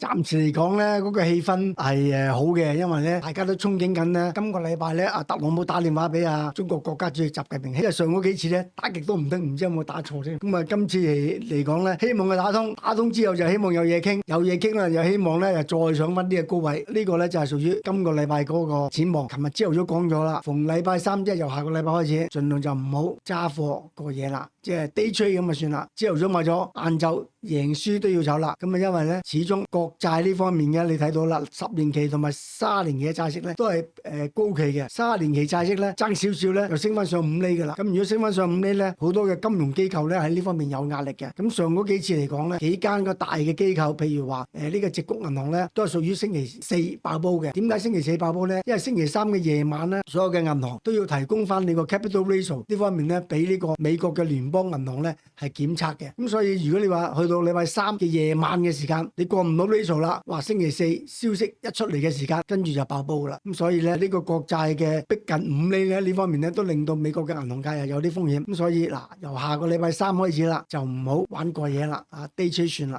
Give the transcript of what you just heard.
暫時嚟講咧，嗰個氣氛係好嘅，因為咧大家都憧憬緊咧，今個禮拜咧特朗普打電話俾中國國家主席習近平，因為上嗰幾次咧打極都唔得，唔知有冇打錯先。咁啊，今次嚟講咧，希望佢打通之後就希望有嘢傾，有嘢傾啦，又希望咧又再上翻啲嘅高位。呢個咧就係屬於今個禮拜嗰個展望。琴日朝頭早講咗啦，逢禮拜三即係由下個禮拜開始，盡量就唔好揸貨過夜啦，即係 day trade 咁就算啦。朝頭早買咗，晏晝贏輸都要走啦。咁啊，因為咧始終國債呢方面嘅你睇到啦，10年期同埋30年期嘅債息咧都係高企嘅。30年期債息咧爭少少咧，就升翻上5厘㗎啦。咁如果升翻上5厘咧，好多嘅金融機構咧喺呢方面有壓力嘅。咁上嗰幾次嚟講咧，幾間個大嘅機構，譬如話呢個矽谷銀行咧，都係屬於星期四爆煲嘅。點解星期四爆煲咧？因為星期三嘅夜晚咧，所有嘅銀行都要提供翻你個 capital ratio 呢方面咧，俾呢個美國嘅聯邦銀行咧係檢測嘅。咁所以如果你話去到禮拜三嘅夜晚嘅時間，你過唔到 ratio 啦，話星期四消息一出嚟嘅時間，跟住就爆煲啦。咁所以咧呢個國債嘅逼近5厘咧，呢方面咧都令到美國嘅銀行界係有啲風險。咁所以嗱，由下個禮拜三開始啦，就唔好玩過夜啦，day trade算啦。